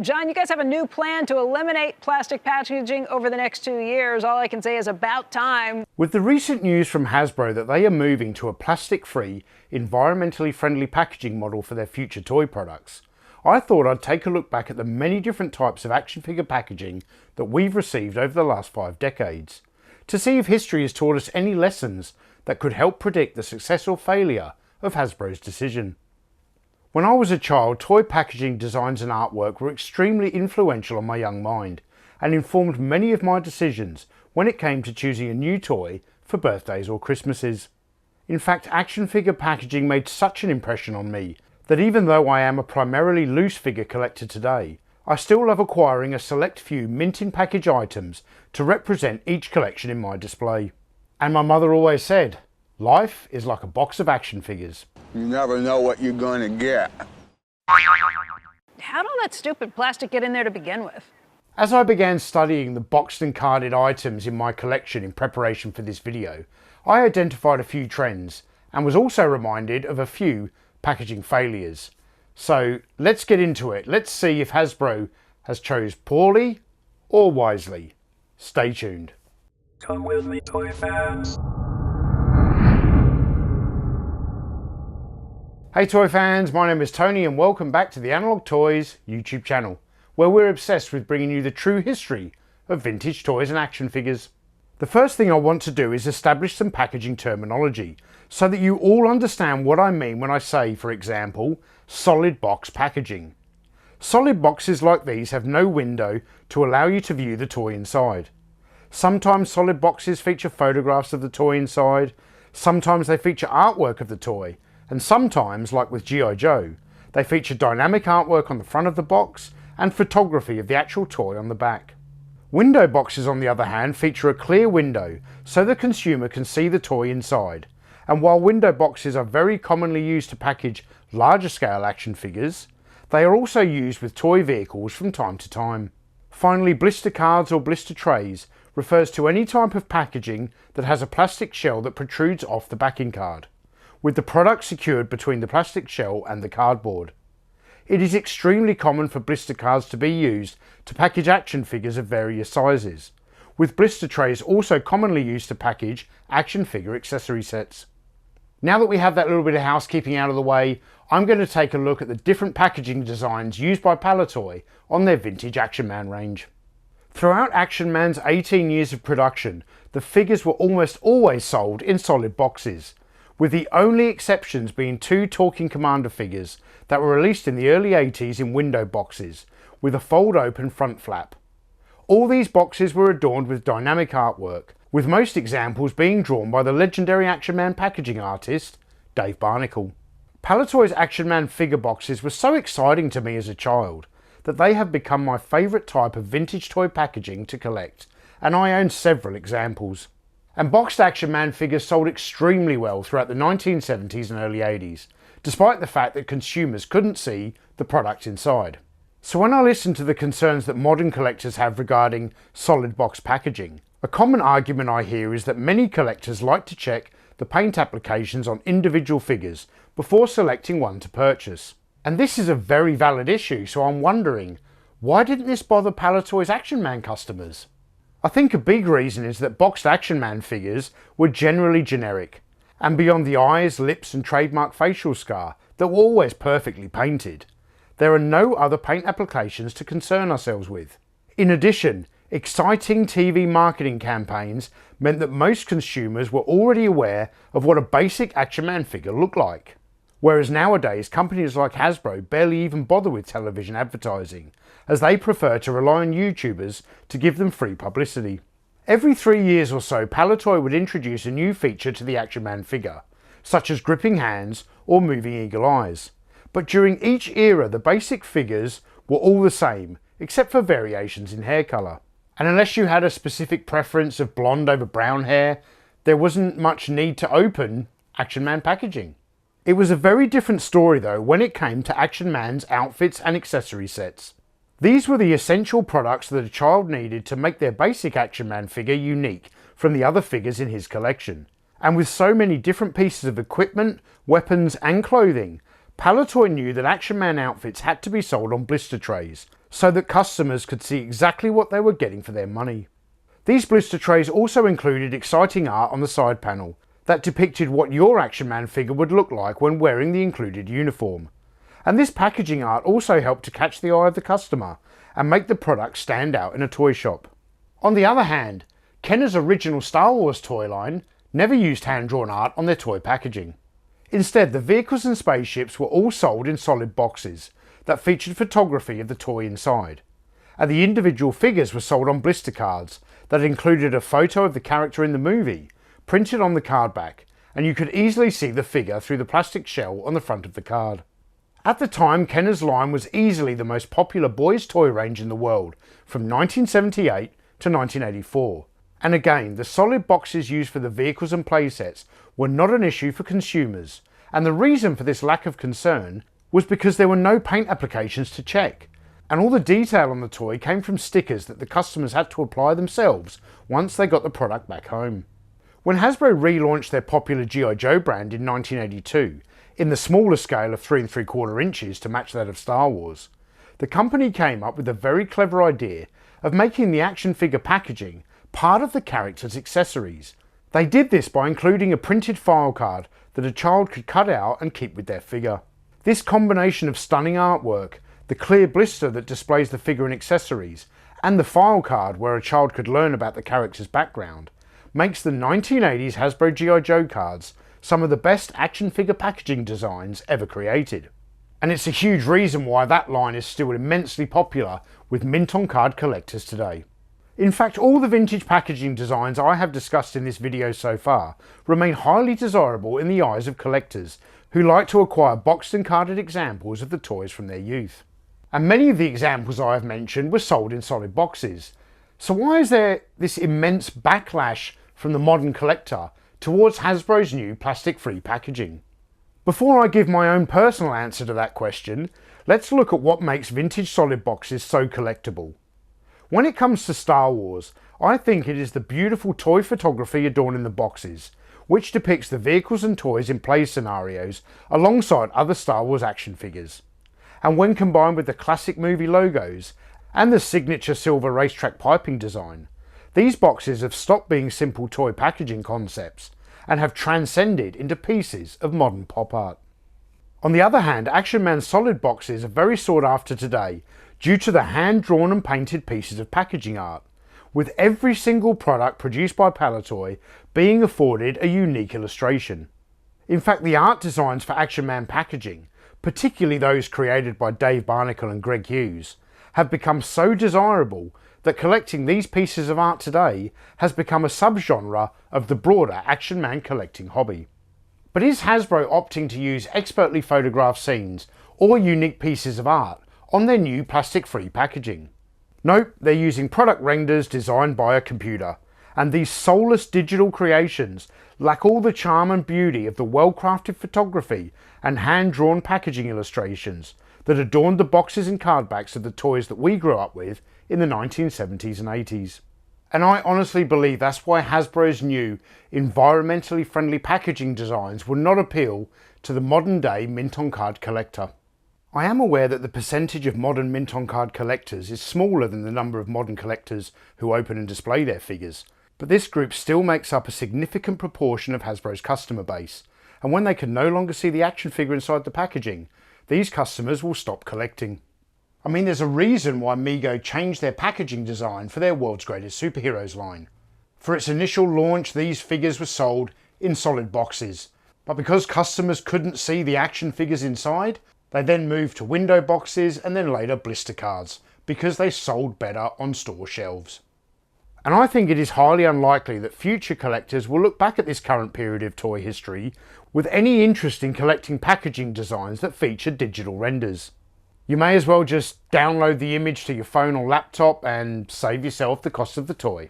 John, you guys have a new plan to eliminate plastic packaging over the next 2 years. All I can say is about time. With the recent news from Hasbro that they are moving to a plastic-free, environmentally friendly packaging model for their future toy products, I thought I'd take a look back at the many different types of action figure packaging that we've received over the last 5 decades, to see if history has taught us any lessons that could help predict the success or failure of Hasbro's decision. When I was a child, toy packaging designs and artwork were extremely influential on my young mind and informed many of my decisions when it came to choosing a new toy for birthdays or Christmases. In fact, action figure packaging made such an impression on me that even though I am a primarily loose figure collector today, I still love acquiring a select few mint-in-package items to represent each collection in my display. And my mother always said, life is like a box of action figures. You never know what you're going to get. How'd all that stupid plastic get in there to begin with? As I began studying the boxed and carded items in my collection in preparation for this video, I identified a few trends and was also reminded of a few packaging failures. So let's get into it. Let's see if Hasbro has chose poorly or wisely. Stay tuned. Come with me, toy fans. Hey toy fans, my name is Tony and welcome back to the Analog Toys YouTube channel, where we're obsessed with bringing you the true history of vintage toys and action figures. The first thing I want to do is establish some packaging terminology so that you all understand what I mean when I say, for example, solid box packaging. Solid boxes like these have no window to allow you to view the toy inside. Sometimes solid boxes feature photographs of the toy inside, sometimes they feature artwork of the toy, and sometimes, like with G.I. Joe, they feature dynamic artwork on the front of the box and photography of the actual toy on the back. Window boxes, on the other hand, feature a clear window so the consumer can see the toy inside. And while window boxes are very commonly used to package larger scale action figures, they are also used with toy vehicles from time to time. Finally, blister cards or blister trays refers to any type of packaging that has a plastic shell that protrudes off the backing card, with the product secured between the plastic shell and the cardboard. It is extremely common for blister cards to be used to package action figures of various sizes, with blister trays also commonly used to package action figure accessory sets. Now that we have that little bit of housekeeping out of the way, I'm going to take a look at the different packaging designs used by Palitoy on their vintage Action Man range. Throughout Action Man's 18 years of production, the figures were almost always sold in solid boxes, with the only exceptions being 2 Talking Commander figures that were released in the early 80s in window boxes, with a fold-open front flap. All these boxes were adorned with dynamic artwork, with most examples being drawn by the legendary Action Man packaging artist, Dave Barnacle. Palitoy's Action Man figure boxes were so exciting to me as a child that they have become my favourite type of vintage toy packaging to collect, and I own several examples. And boxed Action Man figures sold extremely well throughout the 1970s and early 80s, despite the fact that consumers couldn't see the product inside. So when I listen to the concerns that modern collectors have regarding solid box packaging, a common argument I hear is that many collectors like to check the paint applications on individual figures before selecting one to purchase. And this is a very valid issue, so I'm wondering, why didn't this bother Palitoy's Action Man customers? I think a big reason is that boxed Action Man figures were generally generic, and beyond the eyes, lips and trademark facial scar that were always perfectly painted, there are no other paint applications to concern ourselves with. In addition, exciting TV marketing campaigns meant that most consumers were already aware of what a basic Action Man figure looked like. Whereas nowadays, companies like Hasbro barely even bother with television advertising, as they prefer to rely on YouTubers to give them free publicity. Every 3 years or so, Palitoy would introduce a new feature to the Action Man figure, such as gripping hands or moving eagle eyes. But during each era, the basic figures were all the same, except for variations in hair colour. And unless you had a specific preference of blonde over brown hair, there wasn't much need to open Action Man packaging. It was a very different story though when it came to Action Man's outfits and accessory sets. These were the essential products that a child needed to make their basic Action Man figure unique from the other figures in his collection. And with so many different pieces of equipment, weapons and clothing, Palitoy knew that Action Man outfits had to be sold on blister trays, so that customers could see exactly what they were getting for their money. These blister trays also included exciting art on the side panel that depicted what your Action Man figure would look like when wearing the included uniform. And this packaging art also helped to catch the eye of the customer and make the product stand out in a toy shop. On the other hand, Kenner's original Star Wars toy line never used hand-drawn art on their toy packaging. Instead, the vehicles and spaceships were all sold in solid boxes that featured photography of the toy inside, and the individual figures were sold on blister cards that included a photo of the character in the movie printed on the card back, and you could easily see the figure through the plastic shell on the front of the card. At the time, Kenner's line was easily the most popular boys' toy range in the world from 1978 to 1984. And again, the solid boxes used for the vehicles and playsets were not an issue for consumers, and the reason for this lack of concern was because there were no paint applications to check, and all the detail on the toy came from stickers that the customers had to apply themselves once they got the product back home. When Hasbro relaunched their popular G.I. Joe brand in 1982, in the smaller scale of 3 3/4 inches to match that of Star Wars, the company came up with a very clever idea of making the action figure packaging part of the character's accessories. They did this by including a printed file card that a child could cut out and keep with their figure. This combination of stunning artwork, the clear blister that displays the figure and accessories, and the file card where a child could learn about the character's background, makes the 1980s Hasbro G.I. Joe cards some of the best action figure packaging designs ever created. And it's a huge reason why that line is still immensely popular with mint-on-card collectors today. In fact, all the vintage packaging designs I have discussed in this video so far remain highly desirable in the eyes of collectors who like to acquire boxed and carded examples of the toys from their youth. And many of the examples I have mentioned were sold in solid boxes. So why is there this immense backlash from the modern collector towards Hasbro's new plastic-free packaging? Before I give my own personal answer to that question, let's look at what makes vintage solid boxes so collectible. When it comes to Star Wars, I think it is the beautiful toy photography adorning the boxes, which depicts the vehicles and toys in play scenarios alongside other Star Wars action figures. And when combined with the classic movie logos and the signature silver racetrack piping design, these boxes have stopped being simple toy packaging concepts and have transcended into pieces of modern pop art. On the other hand, Action Man solid boxes are very sought after today due to the hand-drawn and painted pieces of packaging art, with every single product produced by Palitoy being afforded a unique illustration. In fact, the art designs for Action Man packaging, particularly those created by Dave Barnacle and Greg Hughes, have become so desirable that collecting these pieces of art today has become a subgenre of the broader Action Man collecting hobby. But is Hasbro opting to use expertly photographed scenes or unique pieces of art on their new plastic-free packaging? Nope, they're using product renders designed by a computer, and these soulless digital creations lack all the charm and beauty of the well-crafted photography and hand-drawn packaging illustrations that adorned the boxes and card backs of the toys that we grew up with in the 1970s and 80s. And I honestly believe that's why Hasbro's new, environmentally friendly packaging designs will not appeal to the modern day mint-on-card collector. I am aware that the percentage of modern mint-on-card collectors is smaller than the number of modern collectors who open and display their figures, but this group still makes up a significant proportion of Hasbro's customer base, and when they can no longer see the action figure inside the packaging, these customers will stop collecting. I mean, there's a reason why Mego changed their packaging design for their World's Greatest Superheroes line. For its initial launch, these figures were sold in solid boxes, but because customers couldn't see the action figures inside, they then moved to window boxes and then later blister cards, because they sold better on store shelves. And I think it is highly unlikely that future collectors will look back at this current period of toy history with any interest in collecting packaging designs that feature digital renders. You may as well just download the image to your phone or laptop and save yourself the cost of the toy.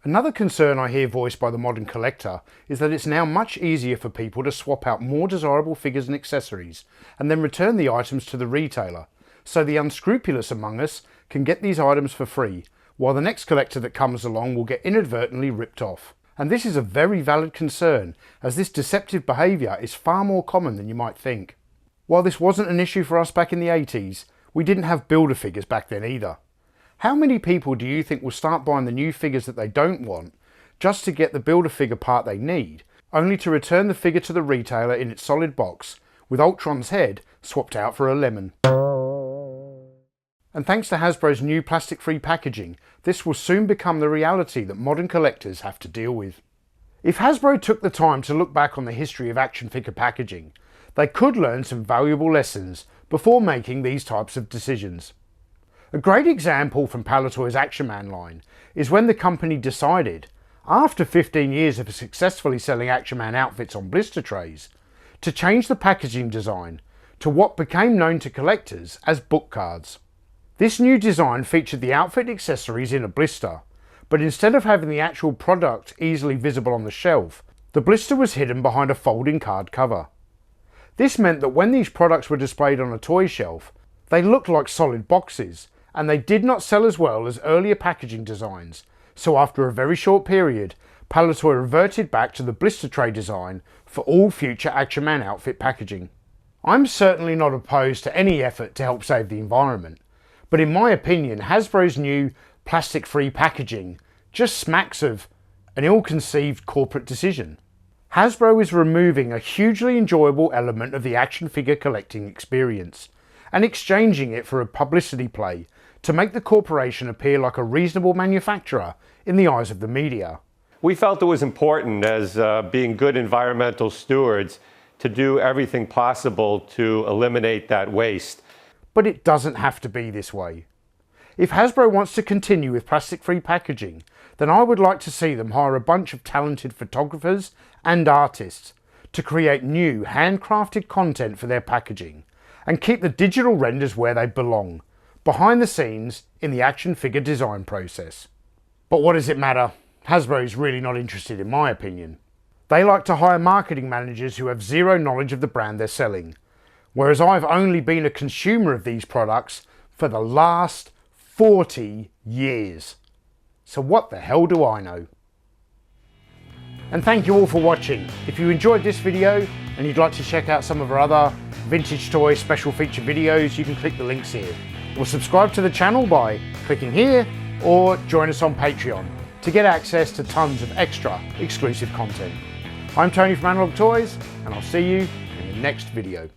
Another concern I hear voiced by the modern collector is that it's now much easier for people to swap out more desirable figures and accessories and then return the items to the retailer, so the unscrupulous among us can get these items for free, while the next collector that comes along will get inadvertently ripped off. And this is a very valid concern, as this deceptive behaviour is far more common than you might think. While this wasn't an issue for us back in the 80s, We didn't have Build-A-Figures back then either. How many people do you think will start buying the new figures that they don't want just to get the Build-A-Figure part they need, only to return the figure to the retailer in its solid box with Ultron's head swapped out for a lemon? And thanks to Hasbro's new plastic-free packaging, this will soon become the reality that modern collectors have to deal with. If Hasbro took the time to look back on the history of action figure packaging, they could learn some valuable lessons before making these types of decisions. A great example from Palitoy's Action Man line is when the company decided, after 15 years of successfully selling Action Man outfits on blister trays, to change the packaging design to what became known to collectors as book cards. This new design featured the outfit accessories in a blister, but instead of having the actual product easily visible on the shelf, the blister was hidden behind a folding card cover. This meant that when these products were displayed on a toy shelf, they looked like solid boxes, and they did not sell as well as earlier packaging designs, so after a very short period, Palitoy reverted back to the blister tray design for all future Action Man outfit packaging. I'm certainly not opposed to any effort to help save the environment, but in my opinion, Hasbro's new plastic-free packaging just smacks of an ill-conceived corporate decision. Hasbro is removing a hugely enjoyable element of the action figure collecting experience and exchanging it for a publicity play to make the corporation appear like a reasonable manufacturer in the eyes of the media. We felt it was important as being good environmental stewards to do everything possible to eliminate that waste. But it doesn't have to be this way. If Hasbro wants to continue with plastic-free packaging, then I would like to see them hire a bunch of talented photographers and artists to create new handcrafted content for their packaging and keep the digital renders where they belong, behind the scenes in the action figure design process. But what does it matter? Hasbro is really not interested in my opinion. They like to hire marketing managers who have zero knowledge of the brand they're selling, whereas I've only been a consumer of these products for the last 40 years. So what the hell do I know? And thank you all for watching. If you enjoyed this video and you'd like to check out some of our other vintage toy special feature videos, you can click the links here. Or subscribe to the channel by clicking here, or join us on Patreon to get access to tons of extra exclusive content. I'm Tony from Analog Toys, and I'll see you in the next video.